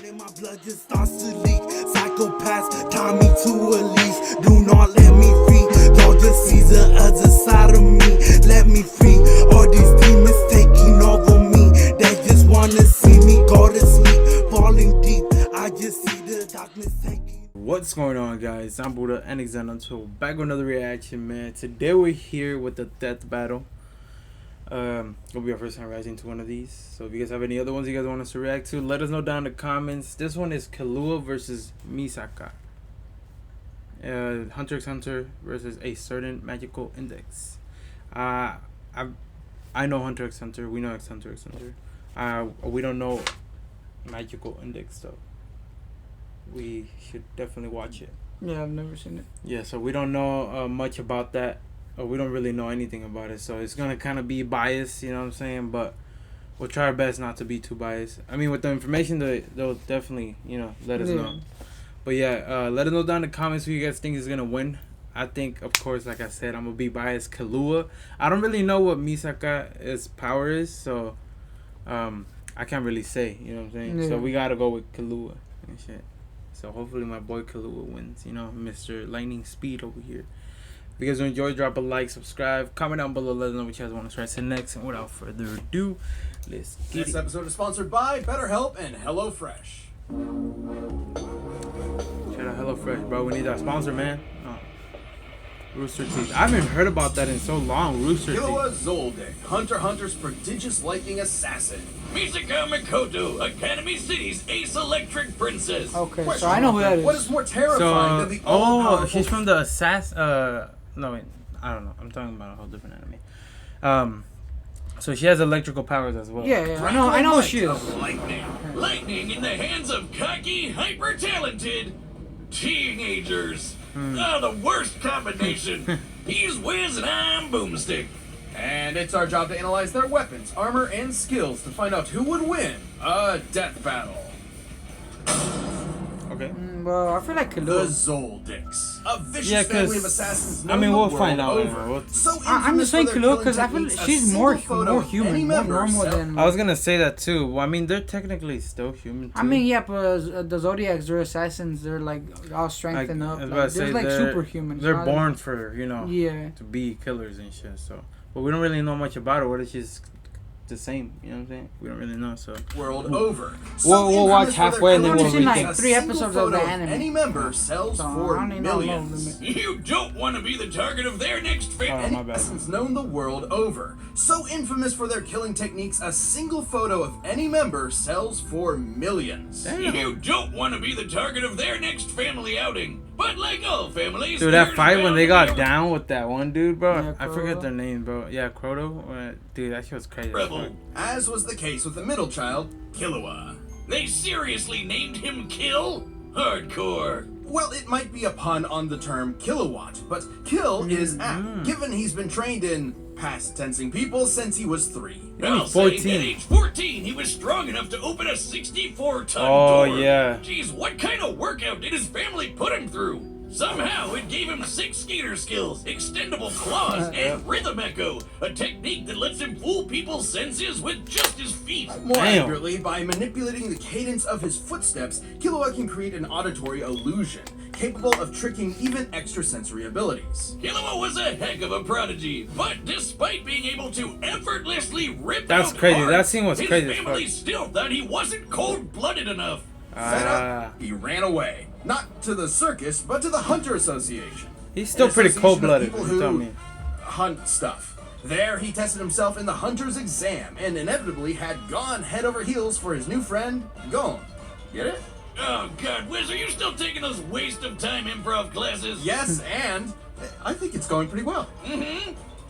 and my blood just starts to leak. Psychopaths tie me to a leash. Do not let me free. Y'all just see the other side of me. Let me free. All these demons taking over me. They just wanna see me go to sleep. Falling deep. I just see the darkness taking. What's going on, guys? I'm Buddha and Xenonto, back with another reaction, man. Today we're here with the death battle. It'll be our first time reacting to one of these. So if you guys have any other ones you guys want us to react to, let us know down in the comments. This one is Killua versus Misaka. Hunter x Hunter versus a certain magical index. I know Hunter x Hunter. We know Hunter x Hunter. We don't know magical index though. We should definitely watch it. Yeah, I've never seen it. Yeah, so we don't know much about that. We don't really know anything about it, so it's gonna kind of be biased, you know what I'm saying? But we'll try our best not to be too biased. I mean, with the information, they'll definitely, you know, let us know. But yeah, let us know down in the comments who you guys think is gonna win. I think, of course, like I said, I'm gonna be biased. Killua. I don't really know what Misaka's power is, so I can't really say, you know what I'm saying? Yeah. So we gotta go with Killua and shit. So hopefully my boy Killua wins, you know, Mr. Lightning Speed over here. If you guys enjoy, drop a like, subscribe, comment down below, let us know what you guys want to try to next. And without further ado, let's get This it. episode is sponsored by BetterHelp and HelloFresh. Shout out HelloFresh, bro. We need that sponsor, man. Oh. Rooster Teeth. I haven't heard about that in so long. Rooster Killua Teeth. Zoldyck, Hunter x Hunter's prodigious lightning assassin. Misaka Makoto, Academy City's ace electric princess. Okay, Question so I know who that What is. is more terrifying than the Oh, all-powerful... she's from the Assassin. No, wait. I don't know. I'm talking about a whole different anime. So she has electrical powers as well. Yeah, I know who she is. Of lightning. Lightning in the hands of cocky, hyper-talented teenagers. Oh, the worst combination. He's Wiz and I'm Boomstick. And it's our job to analyze their weapons, armor, and skills to find out who would win a death battle. Okay. Well, I feel like The Killua. Zoldicks, a vicious Yeah, family of 'cause, assassins I known mean, the we'll world find out, over. man. So I'm just saying infamous for their Killua because I killing feel techniques, she's a more single photo of human, any more member normal self- than. I was gonna say that too. Well, I mean, they're technically still human too. I mean, yeah, but the Zodiacs, they're assassins. They're like all strengthened up. I was Like, about to they're say, like they're superhumans. They're not born like- for, you know, Yeah. to be killers and shit. So, but we don't really know much about her. What if she's the same? You know what I'm saying? We don't really know. So World over. We'll watch halfway and then I've we'll only seen rethink. like 3 episodes of the anime. Any member sells So, for I don't even know millions. You don't want to be the target of their next Oh, fan. my bad. Assassins known the world over. So infamous for their killing techniques, a single photo of any member sells for millions. You don't want to be the target of their next family outing. But like all families, Dude, that there's fight when bound they to got be a down with that one dude, bro. Yeah, I forget Croto. their name, bro. Yeah, Croto. Dude, that shit was crazy. as rebel. fuck. As was the case with the middle child, Killua. They seriously named him Kill? Hardcore. Well, it might be a pun on the term kilowatt, but kill is apt, given he's been trained in past tensing people since he was 3. I'll He's say 14. at age 14, he was strong enough to open a 64-ton Oh, door. yeah. Jeez, what kind of workout did his family put him through? Somehow, it gave him 6 skater skills, extendable claws, and rhythm echo, a technique that lets him fool people's senses with just his feet. More Damn. accurately, by manipulating the cadence of his footsteps, Killua can create an auditory illusion, capable of tricking even extrasensory abilities. Killua was a heck of a prodigy, but despite being able to effortlessly rip That's out crazy. hearts, That scene was his crazy as family fuck. still thought he wasn't cold-blooded enough. Fed Ah. up, he ran away. Not to the circus, but to the Hunter Association. He's still An pretty association of cold-blooded, people you tell who me. hunt stuff. There, he tested himself in the Hunter's exam, and inevitably had gone head over heels for his new friend, Gon. Get it? Oh god, Wiz, are you still taking those waste of time improv classes? Yes, and I think it's going pretty well.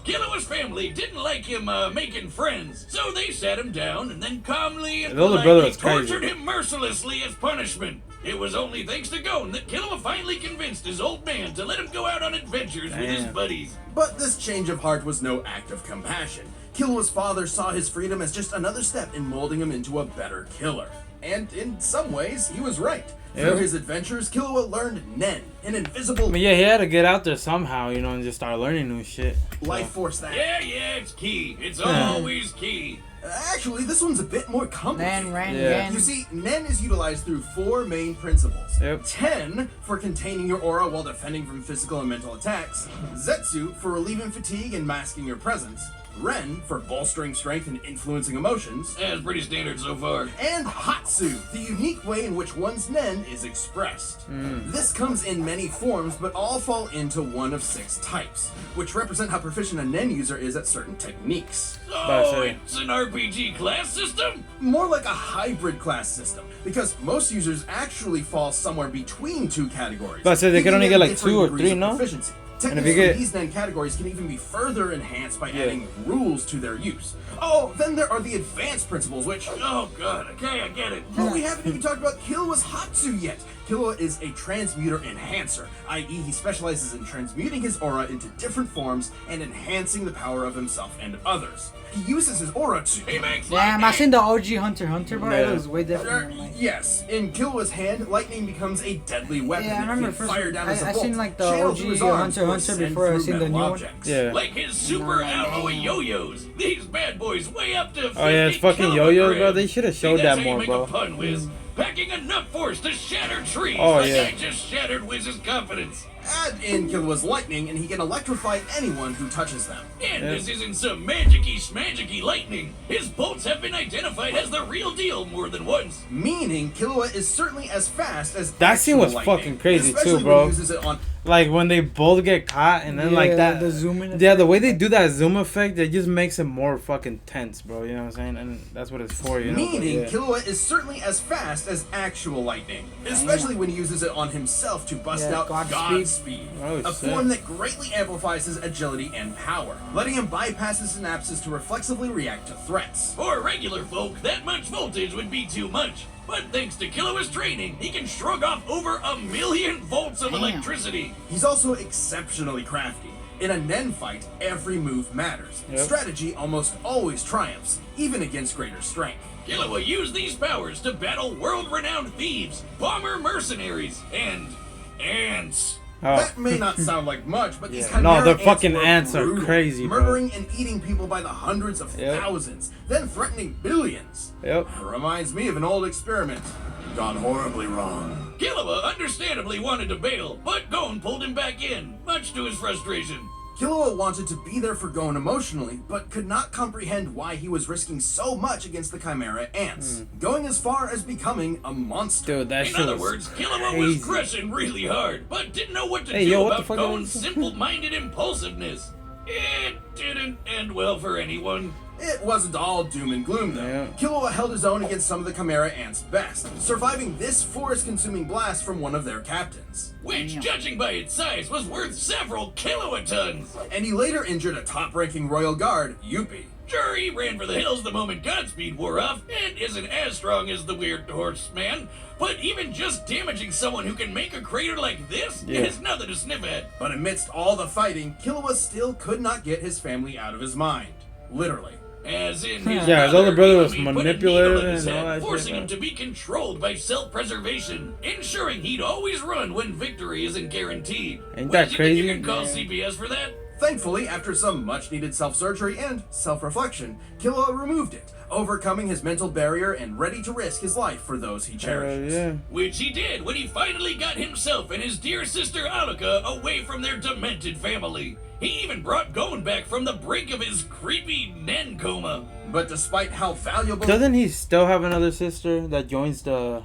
Killua's family didn't like him making friends, so they sat him down and then calmly and The older brother politely was crazy. tortured him mercilessly as punishment. It was only thanks to Gon that Killua finally convinced his old man to let him go out on adventures with his Damn. buddies. But this change of heart was no act of compassion. Killua's father saw his freedom as just another step in molding him into a better killer. And in some ways, he was right. Yeah. Through his adventures, Killua learned Nen, an invisible I mean, yeah, he had to get out there somehow, you know, and just start learning new shit. life force that... Yeah, it's key. It's always key. Actually, this one's a bit more complicated. Nen, Ren, Yeah. Gen. You see, Nen is utilized through 4 main principles. Yep. Ten for containing your aura while defending from physical and mental attacks. Zetsu for relieving fatigue and masking your presence. Ren for bolstering strength and influencing emotions. That's pretty standard so far. And Hatsu, the unique way in which one's Nen is expressed. This comes in many forms, but all fall into one of 6 types, which represent how proficient a Nen user is at certain techniques. Oh, it's an RPG class system? More like a hybrid class system, because most users actually fall somewhere between 2 categories. But I said they could giving only them get like different 2 or degrees 3, of no? proficiency. And if you Technically, get- these Nen categories can even be further enhanced by adding rules to their use. Oh, then there are the advanced principles, which... Oh god, okay, I get it. But we haven't even talked about Killua's Hatsu yet. Killua is a transmuter enhancer, i.e. he specializes in transmuting his aura into different forms and enhancing the power of himself and others. He uses his aura to... He makes Damn, I seen the OG Hunter x Hunter, bro. Yeah. It was way different. Like, Yes, in Killua's hand, lightning becomes a deadly weapon yeah, I that remember can first. fire down as a I bolt, seen like the channel OG through his arms, Hunter or x Hunter send before I through seen the metal new one. objects. Yeah. like his super ammo yo-yos. These bad boys weigh up to 50 Oh yeah, it's fucking yo-yos, bro. They should have showed See, that that's how you more, make bro. a pun, Wiz. Packing enough force to shatter trees. Oh, like yeah. I just shattered Wiz's confidence. Add in Killua's lightning, and he can electrify anyone who touches them. And Yeah. this isn't some magic-y schmagic-y lightning. His bolts have been identified as the real deal more than once. Meaning, Killua is certainly as fast as That scene actual was lightning, fucking crazy too, especially bro. When he uses it on Like when they both get caught and then like Yeah, that. the zoom in Yeah, effect. the way they do that zoom effect, it just makes it more fucking tense, bro. You know what I'm saying? And that's what it's for, you know. But Meaning, yeah. Killua is certainly as fast as actual lightning, especially when he uses it on himself to bust Yeah, out Godspeed. Speed, Oh, a shit. form that greatly amplifies his agility and power, letting him bypass his synapses to reflexively react to threats. For regular folk, that much voltage would be too much. But thanks to Killua's training, he can shrug off over 1,000,000 volts of Damn. electricity. He's also exceptionally crafty. In a Nen fight, every move matters. Yep. Strategy almost always triumphs, even against greater strength. Killua used these powers to battle world-renowned thieves, bomber mercenaries, and ants. Oh. That may not sound like much, but these Yeah. chimera No, the ants fucking were ants are brutal, crazy, bro. murdering and eating people by the hundreds of Yep. thousands, then threatening billions. Yep. Reminds me of an old experiment. Gone horribly wrong. Killua understandably wanted to bail, but Gon pulled him back in, much to his frustration. Killua wanted to be there for Gon emotionally, but could not comprehend why he was risking so much against the Chimera ants, going as far as becoming a monster. Dude, that In shit other was words, Killua crazy. was crushing really hard, but didn't know what to Hey, do yo, what the about fuck Gon's is- simple-minded impulsiveness. It didn't end well for anyone. It wasn't all doom and gloom, though. Yeah. Killua held his own against some of the Chimera ants' best, surviving this forest-consuming blast from one of their captains. Which, judging by its size, was worth several kilotons. And he later injured a top-ranking royal guard, Yuppie. Sure, he ran for the hills the moment Godspeed wore off, and isn't as strong as the weird horseman, but even just damaging someone who can make a crater like this Yeah. is nothing to sniff at. But amidst all the fighting, Killua still could not get his family out of his mind. Literally. As in his Yeah, his older brother was Yumi put a manipulative needle in his and all head, that shit, forcing man. him to be controlled by self-preservation, ensuring he'd always run when victory isn't guaranteed. Ain't that Which, you think crazy? You can call Yeah. CPS for that? Thankfully, after some much-needed self-surgery and self-reflection, Killua removed it, overcoming his mental barrier and ready to risk his life for those he cherishes. Yeah. Which he did when he finally got himself and his dear sister Alika away from their demented family. He even brought Gon back from the brink of his creepy Nen coma. But despite how valuable... Doesn't he still have another sister that joins the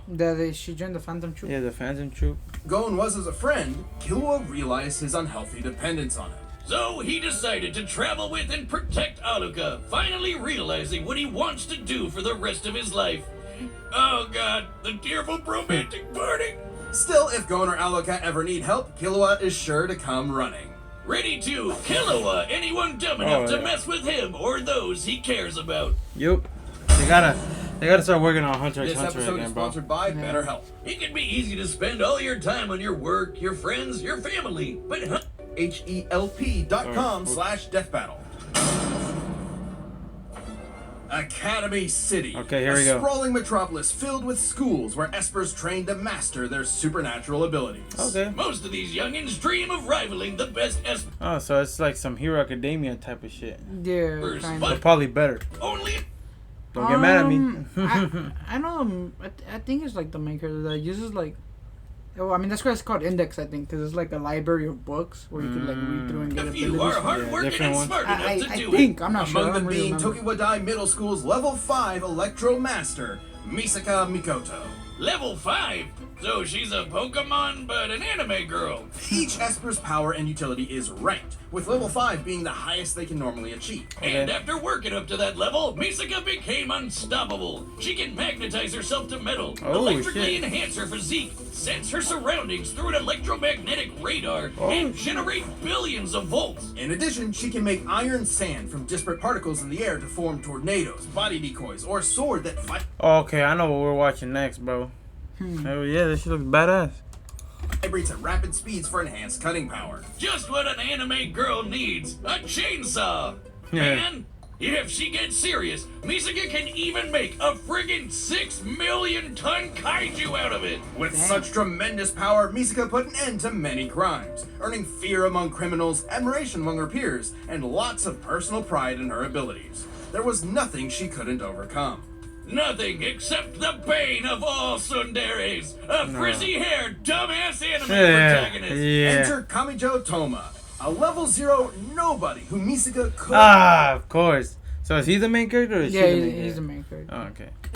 She joined the Phantom Troop. the Phantom Troop? Gon was as a friend, Killua realized his unhealthy dependence on him. So he decided to travel with and protect Alika, finally realizing what he wants to do for the rest of his life. Oh god, the tearful romantic party! Still, if Gon or Alika ever need help, Killua is sure to come running. Ready to Killua anyone dumb enough Oh, to yeah. mess with him or those he cares about. Yup. They gotta start working on Hunter x This Hunter episode again, is bro. sponsored by BetterHelp. It can be easy to spend all your time on your work, your friends, your family, but HELP.com/deathbattle. Academy City. Okay, here we a go. sprawling metropolis filled with schools where espers train to master their supernatural abilities. Okay. most of these youngins dream of rivaling the best Esper. Oh, so it's like some Hero Academia type of shit. Yeah, First, kind but- of. But probably better. Only Don't get mad at me. I know. I think it's like the main character that uses like. Oh, I mean that's why it's called Index. I think because it's like a library of books where you can like read through and get A few are abilities. hardworking different and ones. smart enough to I do think it. I'm not sure. Among I them don't really being remember. Tokiwadai Middle School's Level 5 Electro Master, Misaka Mikoto. Level 5. So she's a Pokemon, but an anime girl. Each Esper's power and utility is ranked, with level 5 being the highest they can normally achieve. And after working up to that level, Misaka became unstoppable. She can magnetize herself to metal, Oh, electrically shit. enhance her physique, sense her surroundings through an electromagnetic radar, and generate billions of volts. In addition, she can make iron sand from disparate particles in the air to form tornadoes, body decoys, or a sword that Okay, I know what we're watching next, bro. Oh yeah, this shit looks badass. vibrates at rapid speeds for enhanced cutting power. Just what an anime girl needs, a chainsaw. Yeah. And if she gets serious, Misaka can even make a friggin' 6 million ton kaiju out of it. With such tremendous power, Misaka put an end to many crimes, earning fear among criminals, admiration among her peers, and lots of personal pride in her abilities. There was nothing she couldn't overcome. Nothing except the bane of all tsunderes, a frizzy-haired, dumbass anime protagonist. Yeah. Enter Kamijo Toma, a level 0 nobody who Misaka could Of course. So is he the main character or is Yeah, she the main he's the character? main character. Oh,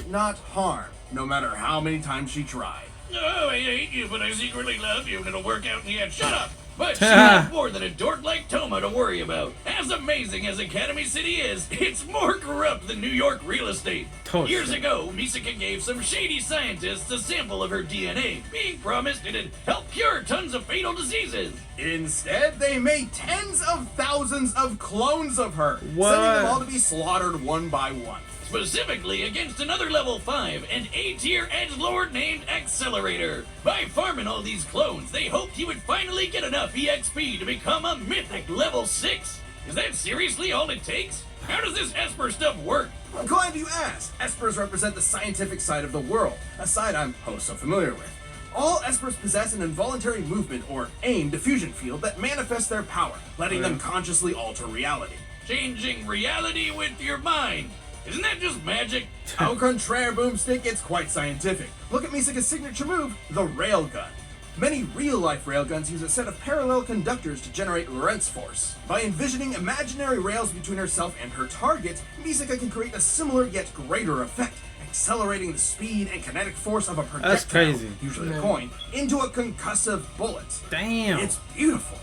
okay. not harm, no matter how many times she tried. Oh, I hate you, but I secretly love you, and it'll work out in the end. Shut up! But she has more than a dork like Toma to worry about. As amazing as Academy City is, it's more corrupt than New York real estate. Oh, Years shit. ago, Misaka gave some shady scientists a sample of her DNA, being promised it'd help cure tons of fatal diseases. Instead, they made tens of thousands of clones of her, What? sending them all to be slaughtered one by one. Specifically against another level 5 and A-tier edgelord named Accelerator. By farming all these clones, they hoped he would finally get enough EXP to become a mythic level 6. Is that seriously all it takes? How does this Esper stuff work? I'm glad you asked. Espers represent the scientific side of the world, a side I'm oh so familiar with. All Espers possess an involuntary movement or AIM diffusion field that manifests their power, letting them consciously alter reality. Changing reality with your mind. Isn't that just magic? Au contraire, Boomstick, it's quite scientific. Look at Misaka's signature move, the railgun. Many real-life railguns use a set of parallel conductors to generate Lorentz force. By envisioning imaginary rails between herself and her target, Misaka can create a similar yet greater effect, accelerating the speed and kinetic force of a projectile, That's crazy. usually a coin, into a concussive bullet. Damn. It's beautiful.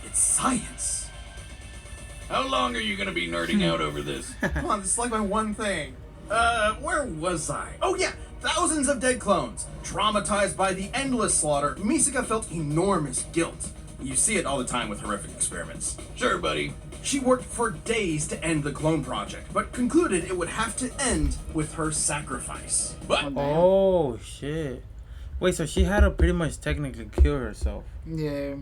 It's science. How long are you gonna be nerding out over this? Come on, this is like my one thing. Where was I? Oh yeah, thousands of dead clones. Traumatized by the endless slaughter, Misaka felt enormous guilt. You see it all the time with horrific experiments. Sure, buddy. She worked for days to end the clone project, but concluded it would have to end with her sacrifice. But Oh shit. Wait, so she had to pretty much technically kill herself Yeah.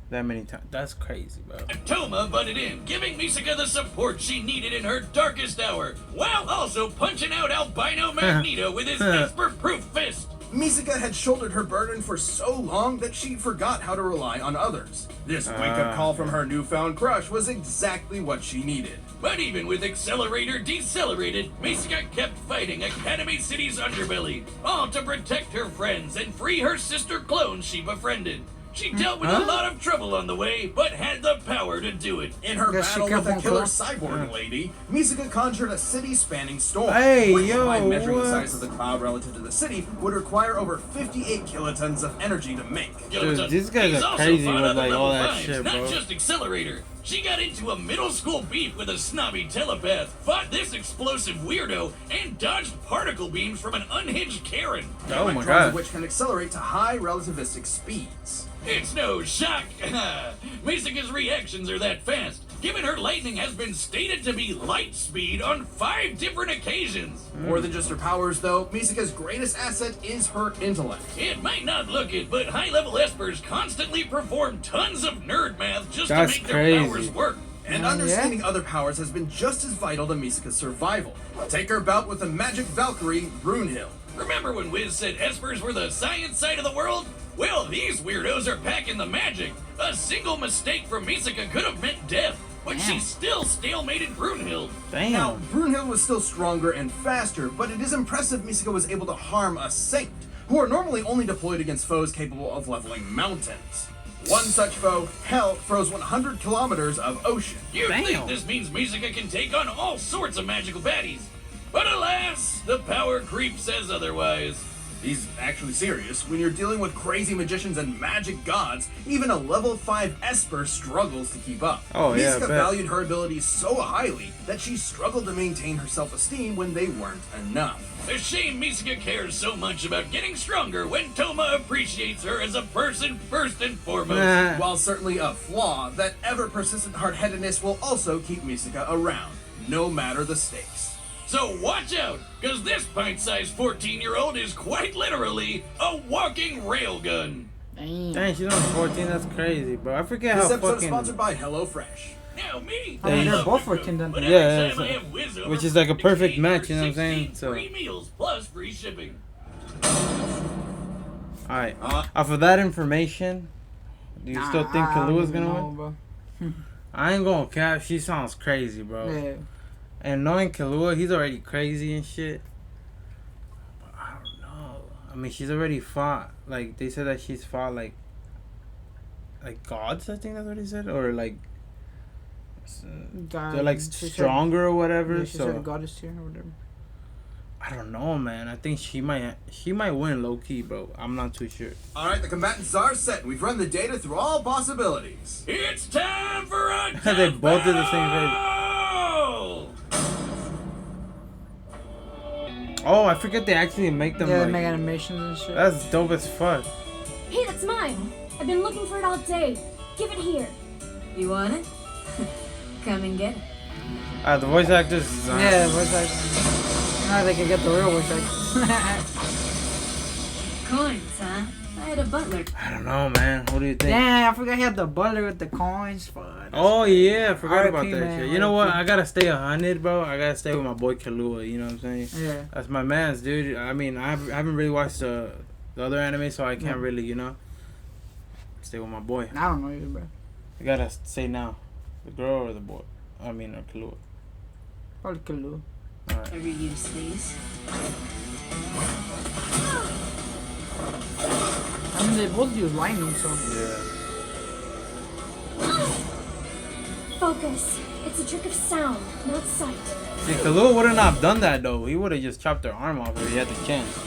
that many times. That's crazy, bro. Toma butted in, giving Misaka the support she needed in her darkest hour, while also punching out albino Magneto with his Esper-proof fist. Misaka had shouldered her burden for so long that she forgot how to rely on others. This wake-up call from her newfound crush was exactly what she needed. But even with Accelerator decelerated, Misaka kept fighting Academy City's underbelly, all to protect her friends and free her sister clones she befriended. She dealt with a lot of trouble on the way, but had the power to do it. In her Yes, she battle with a kept on killer close. cyborg lady, Misaka conjured a city-spanning storm. Hey, which, yo, by measuring what? the size of the cloud relative to the city, would require over 58 kilotons of energy to make. Kilotons. these guys He's are also crazy fought with, other like, level all that fives, shit, not bro. just Accelerator. She got into a middle school beef with a snobby telepath, fought this explosive weirdo, and dodged particle beams from an unhinged Karen. Oh my Electrons of god. which can accelerate to high relativistic speeds. It's no shock. Misaka's reactions are that fast, given her lightning has been stated to be light speed on 5 different occasions. More than just her powers, though, Misaka's greatest asset is her intellect. It might not look it, but high-level espers constantly perform tons of nerd math just That's to make their crazy. powers work. And Yeah. understanding other powers has been just as vital to Misaka's survival. Take her bout with the magic Valkyrie, Brunhild. Remember when Wiz said espers were the science side of the world? Well, these weirdos are packing the magic. A single mistake from Misaka could have meant death. but Damn. she still stalemated Brunhild. Damn. Now, Brunhild was still stronger and faster, but it is impressive Misaka was able to harm a saint, who are normally only deployed against foes capable of leveling mountains. One such foe, Hell, froze 100 kilometers of ocean. You'd Damn. think this means Misaka can take on all sorts of magical baddies. But alas, the power creep says otherwise. He's actually serious. When you're dealing with crazy magicians and magic gods, even a level 5 Esper struggles to keep up. Oh, yeah, I Misaka bet. valued her abilities so highly that she struggled to maintain her self-esteem when they weren't enough. A shame Misaka cares so much about getting stronger when Toma appreciates her as a person first and foremost. Nah. While certainly a flaw, that ever-persistent hard-headedness will also keep Misaka around, no matter the stakes. So watch out, because this pint-sized 14-year-old is quite literally a walking railgun. Damn. Dang, she's only 14. That's crazy, bro. I forget This how episode is fucking. sponsored by HelloFresh. Now me, I mean, I they're love both to cook, 14 then. but Yeah, every time so- I have whiz over which is like a from perfect exchange match, for you know what I'm saying? 16 So- free meals plus free shipping. Alright. Off of that information, do you still think Killua's gonna win? Bro. I ain't gonna cap. She sounds crazy, bro. Yeah. And knowing Killua, he's already crazy and shit. But I don't know. I mean, she's already fought. Like they said that she's fought like gods. I think that's what he said, or like God, they're like she said- stronger or whatever. Yeah, she so said goddess tier or whatever. I don't know, man. I think she might win low key, bro. I'm not too sure. Alright, the combatants are set. We've run the data through all possibilities. It's time for a They both did the same battle! Oh, I forget they actually make them Yeah, like. make animations and shit. That's dope as fuck. Hey, that's mine. I've been looking for it all day. Give it here. You want it? Come and get it. The voice actors. Yeah, voice acting. Now they can get the real voice acting. Coins, huh? I had a butler. I don't know, man. What do you think? Damn, I forgot he had the butler with the coins. Fuck. Oh yeah, I forgot about RIP, that man, shit. You know what? RIP. I gotta stay 100, bro. I gotta stay with my boy Killua. You know what I'm saying? Yeah. That's my man's, dude. I mean, I haven't really watched the other anime, so I can't Yeah. really, stay with my boy. I don't know either, bro. I gotta say now, the girl or the boy. I mean, or Killua. Probably Killua. Alright. Ever use these? I mean, they both use lightning, so. Yeah. Focus. It's a trick of sound, not sight. See, Killua wouldn't have done that though. He would have just chopped her arm off if he had the chance.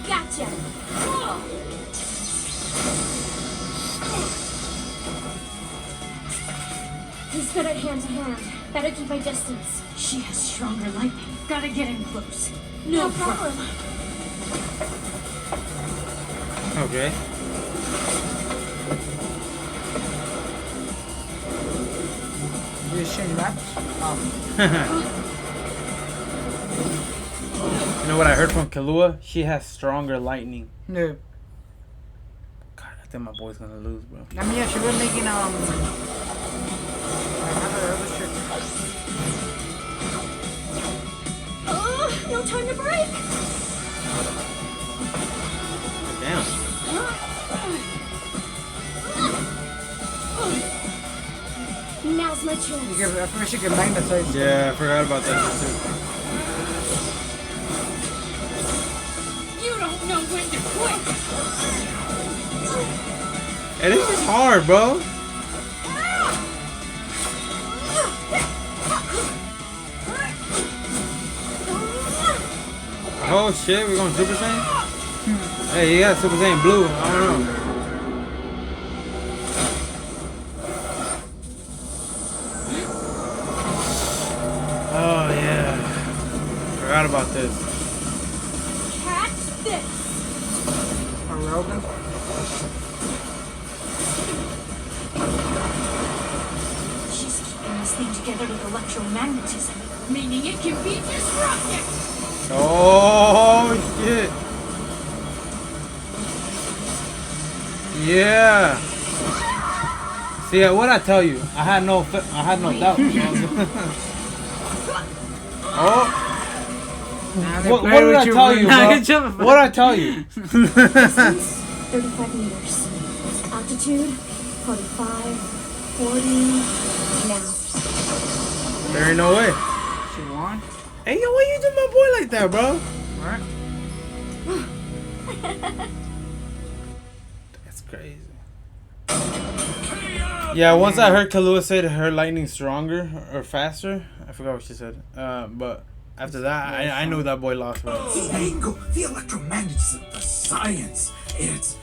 Gotcha. He's good at hand to hand. Better keep my distance. She has stronger lightning. Gotta get in close. No problem. Okay. You just change maps? You know what I heard from Killua? She has stronger lightning. Yeah. God, I think my boy's gonna lose, bro. I mean, yeah, she was making, like, other shit. No time to break. Damn. Now's my You chance. can, I forgot she could magnetize. Yeah, I forgot about that shit too. You don't know when to quit. Hey, this is hard, bro. Oh shit, we're going Super Saiyan? Hey, he got Super Saiyan Blue. I don't know. Oh yeah. Forgot about this. Catch this. A Rogan. She's keeping this thing together with electromagnetism, meaning it can be disrupted. Oh shit. Yeah. See, what I tell you, I had no doubt. Oh, Nah, they what play did with I tell bro. you, Nah, bro? good job. What did I tell you? Distance, 35 meters. Altitude, 45. 40 now. There ain't no way. She won. Hey, yo, why you do my boy like that, bro? Alright. That's crazy. Yeah, once I heard Killua say that her lightning's stronger or faster, I forgot what she said. But after that, I knew that boy lost. Right? The angle, the electromagnetism, the science. It's.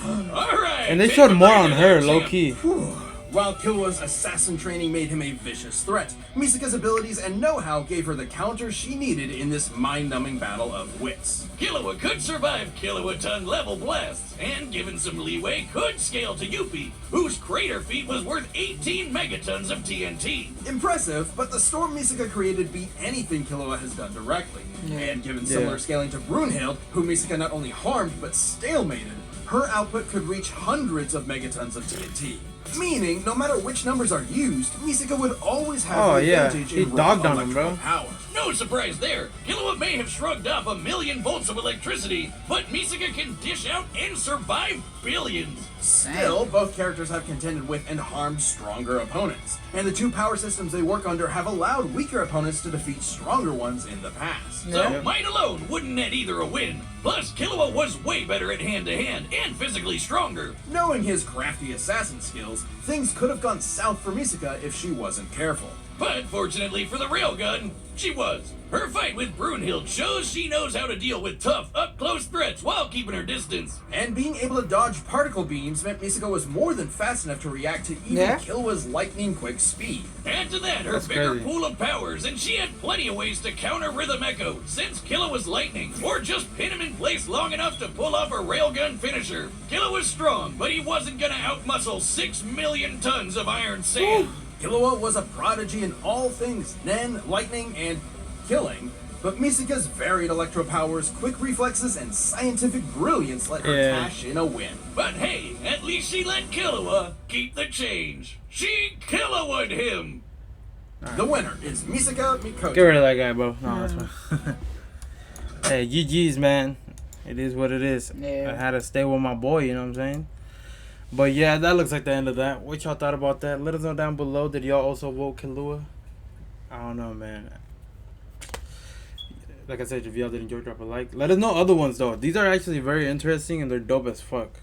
All right. And they take showed a more bite on of her, that, low champ. key. While Killua's assassin training made him a vicious threat, Misaka's abilities and know-how gave her the counter she needed in this mind-numbing battle of wits. Killua could survive kilowatt-ton level blasts, and given some leeway, could scale to Yuppie, whose crater feat was worth 18 megatons of TNT. Impressive, but the storm Misaka created beat anything Killua has done directly. And given similar scaling to Brunhild, who Misaka not only harmed but stalemated, her output could reach hundreds of megatons of TNT. Meaning, no matter which numbers are used, Misaka would always have the advantage he in raw dogged on him, electrical bro. power. No surprise there. Killua may have shrugged off 1,000,000 volts of electricity, but Misaka can dish out and survive billions. Still, both characters have contended with and harmed stronger opponents, and the two power systems they work under have allowed weaker opponents to defeat stronger ones in the past. So might alone wouldn't net either a win. Plus, Killua was way better at hand-to-hand and physically stronger. Knowing his crafty assassin skills, things could have gone south for Misaka if she wasn't careful. But fortunately for the railgun, she was. Her fight with Brunhild shows she knows how to deal with tough, up-close threats while keeping her distance. And being able to dodge particle beams meant Misaka was more than fast enough to react to even Killua's lightning-quick speed. Add to that her That's bigger crazy. pool of powers, and she had plenty of ways to counter Rhythm Echo, since Killua was lightning, or just pin him in place long enough to pull off a railgun finisher. Killua was strong, but he wasn't gonna outmuscle 6 million tons of iron sand. Killua was a prodigy in all things Nen, lightning, and killing, but Misaka's varied electro powers, quick reflexes, and scientific brilliance let her cash in a win. But hey, at least she let Killua keep the change. She Killua-would him. The winner is Misaka Mikoto. Get rid of that guy, bro. No, that's fine. Hey, GG's, man. It is what it is. Yeah. I had to stay with my boy, you know what I'm saying? But yeah, that looks like the end of that. What y'all thought about that? Let us know down below. Did y'all also vote Killua? I don't know, man. Like I said, if y'all did enjoy, drop a like. Let us know other ones, though. These are actually very interesting, and they're dope as fuck.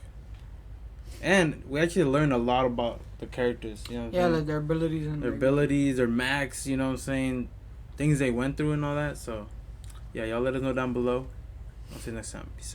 And we actually learned a lot about the characters, you know what I'm saying? Like their abilities and Their abilities, their max, you know what I'm saying? Things they went through and all that. So, yeah, y'all let us know down below. I'll see you next time. Peace out.